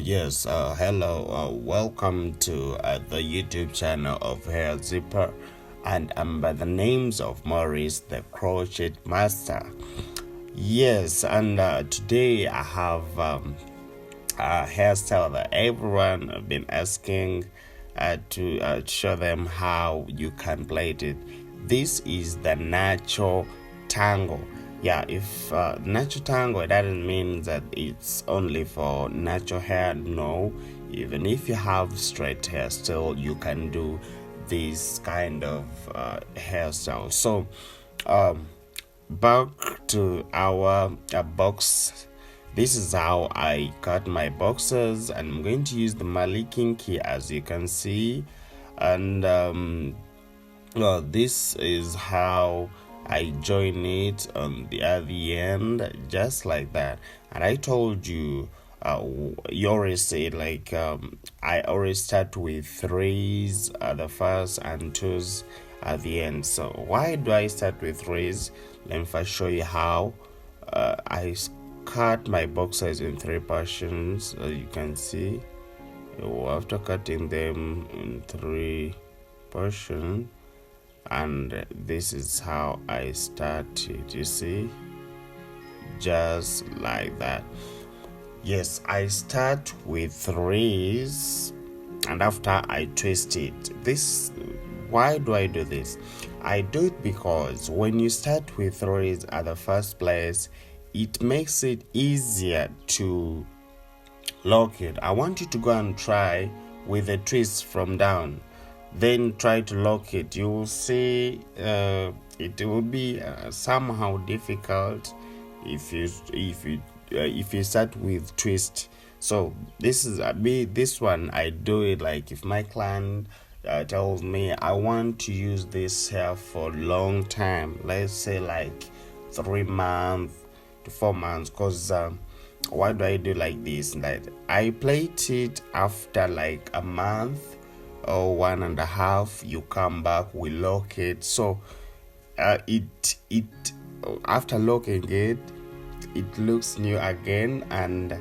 Hello, welcome to the YouTube channel of Hair Zipper, and I'm by the names of Maurice, the Crochet Master. Yes, and today I have a hairstyle that everyone have been asking to show them how you can plait it. This is the natural tangle. If natural tangle, it doesn't mean that it's only for natural hair. No, even if you have straight hair, still you can do this kind of hairstyle. So back to our box. This is how I cut my boxes, and I'm going to use the Maliking key, as you can see. And this is how I join it on the other end, just like that. And I told you, you always say I always start with threes at the first and twos at the end. So why do I start with threes? Let me first show you how. I cut my boxes in three portions, as you can see. After cutting them in three portions, and this is how I start it, you see, just like that. Yes, I start with threes, and after I twist it. Why do I do this? I do it because when you start with threes at the first place, it makes it easier to lock it. I want you to go and try with a twist from down, then try to lock it. You will see it will be somehow difficult if you start with twist. So this one I do it like if my client tells me I want to use this hair for a long time, let's say like 3 months to 4 months, because why do I do like this? Like I plait it after like a month or 1.5, you come back, we lock it. So it after locking it, it looks new again, and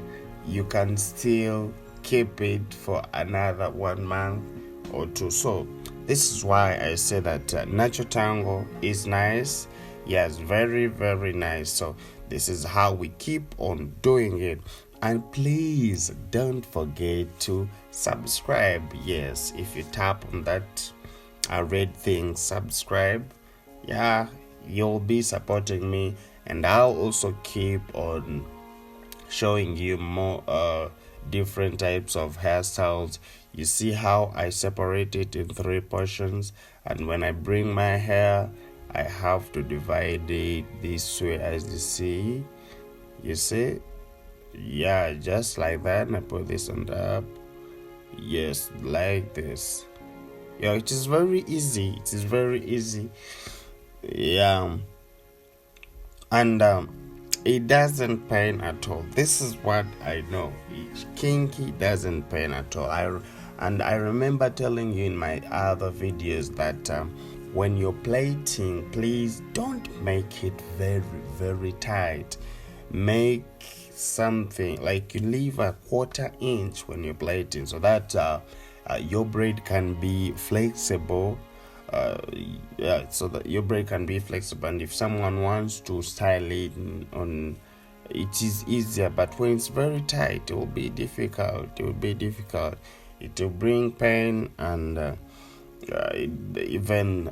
you can still keep it for another 1 month or 2. So this is why I say that natural tangle is nice. Yes, very, very nice. So this is how we keep on doing it. And please don't forget to subscribe. Yes, if you tap on that red thing, subscribe, you'll be supporting me, and I'll also keep on showing you more different types of hairstyles. You see how I separate it in 3 portions, and when I bring my hair, I have to divide it this way, as you see. You see, just like that. And I put this on top. Yes, like this. It is very easy. It is very easy. And it doesn't pain at all. This is what I know. It's kinky, doesn't pain at all. I remember telling you in my other videos that when you're plaiting, please don't make it very, very tight. Make something like you leave a 1/4 inch when you're plaiting, so that your braid can be flexible. So that your braid can be flexible, and if someone wants to style it on, it is easier. But when it's very tight, it will be difficult. It will bring pain, and even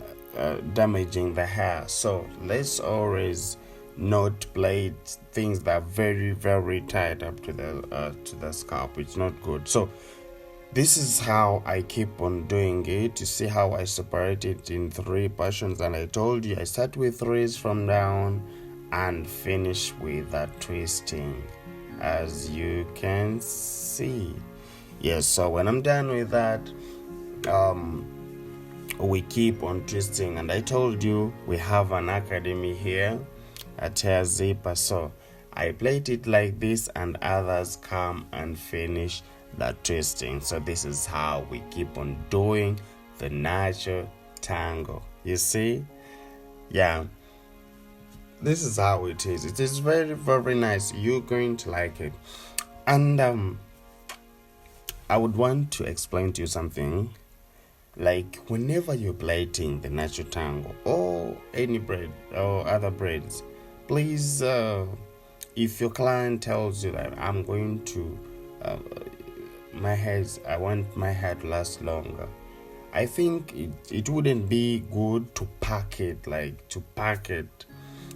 damaging the hair. So let's always not plait things that are very, very tight up to the scalp. It's not good. So this is how I keep on doing it. You see how I separate it in 3 portions, and I told you I start with threes from down and finish with that twisting, as you can see. Yes, so when I'm done with that, we keep on twisting. And I told you we have an academy here at Hair Zipper, so I plait it like this, and others come and finish that twisting. So this is how we keep on doing the natural tangle. You see, this is how it is. It is very, very nice. You're going to like it. And I would want to explain to you something. Like whenever you're plaiting the natural tangle or any braid or other braids, please, if your client tells you that I'm going to, I want my hair to last longer, I think it wouldn't be good to pack it.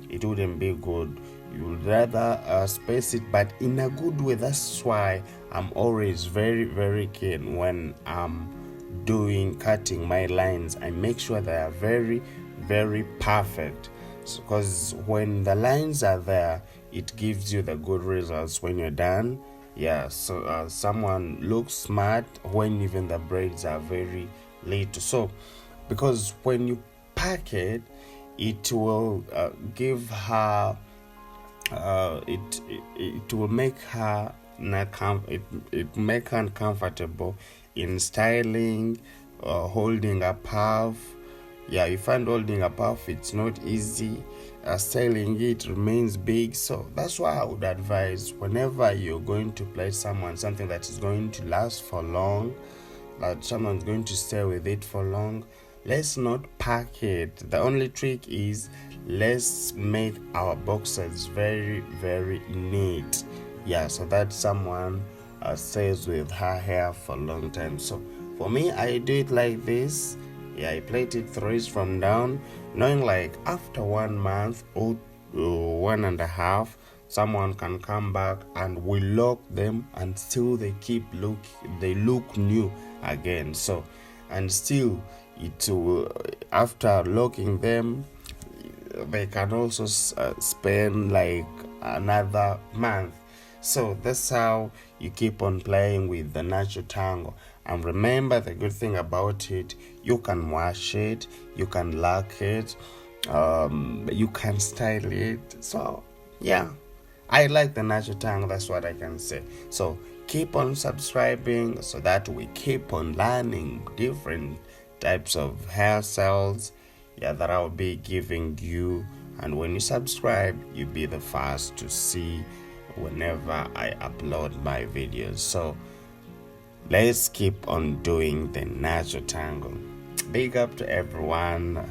It wouldn't be good. You'd rather space it, but in a good way. That's why I'm always very, very keen when I'm cutting my lines. I make sure they are very, very perfect, because when the lines are there, it gives you the good results when you're done. Yeah, so someone looks smart when even the braids are very little. So because when you pack it, it will give her it will make her it make her comfortable in styling, holding a puff. Yeah, you find holding a puff, it's not easy. Styling it remains big. So that's why I would advise, whenever you're going to plait someone something that is going to last for long, that someone's going to stay with it for long, let's not pack it. The only trick is, let's make our boxes very, very neat. Yeah, so that someone stays with her hair for a long time. So for me, I do it like this. Yeah, I plait it threes from down, knowing like after 1 month or 1.5, someone can come back and we lock them, and still they look new again. So, and still it will, after locking them, they can also spend like another month. So that's how you keep on playing with the natural tangle. And remember, the good thing about it, you can wash it, you can lack it, you can style it. So yeah, I like the natural tangle, that's what I can say. So keep on subscribing so that we keep on learning different types of hairstyles, yeah, that I'll be giving you. And when you subscribe, you'll be the first to see whenever I upload my videos. So let's keep on doing the natural tangle. Big up to everyone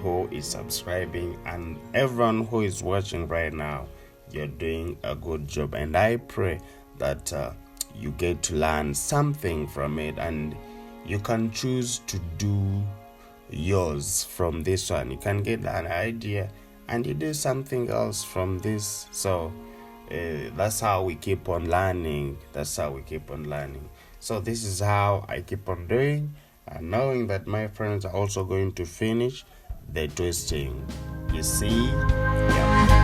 who is subscribing and everyone who is watching right now. You're doing a good job, and I pray that you get to learn something from it, and you can choose to do yours from this one. You can get an idea and you do something else from this. So that's how we keep on learning. So this is how I keep on doing, and knowing that my friends are also going to finish the twisting. You see? Yeah.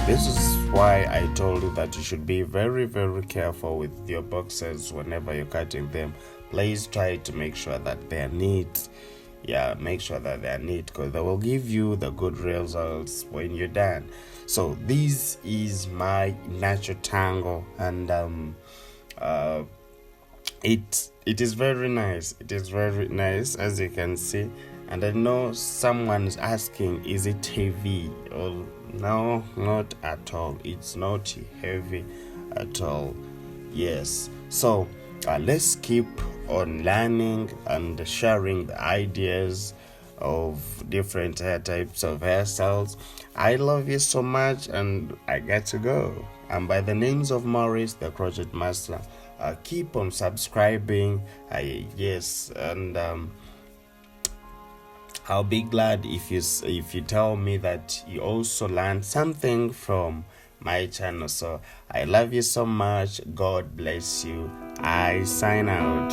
This is why I told you that you should be very, very careful with your boxes whenever you're cutting them. Please try to make sure that they're neat. Yeah, make sure that they're neat, because they will give you the good results when you're done. So this is my natural tangle, and it is very nice. It is very nice, as you can see. And I know someone's asking, is it heavy? Oh, no, not at all. It's not heavy at all. Yes. So let's keep on learning and sharing the ideas of different hair types of hairstyles. I love you so much, and I got to go. And by the names of Maurice, the Crochet Master, keep on subscribing. Yes, and I'll be glad if you tell me that you also learned something from my channel. So I love you so much. God bless you. I sign out.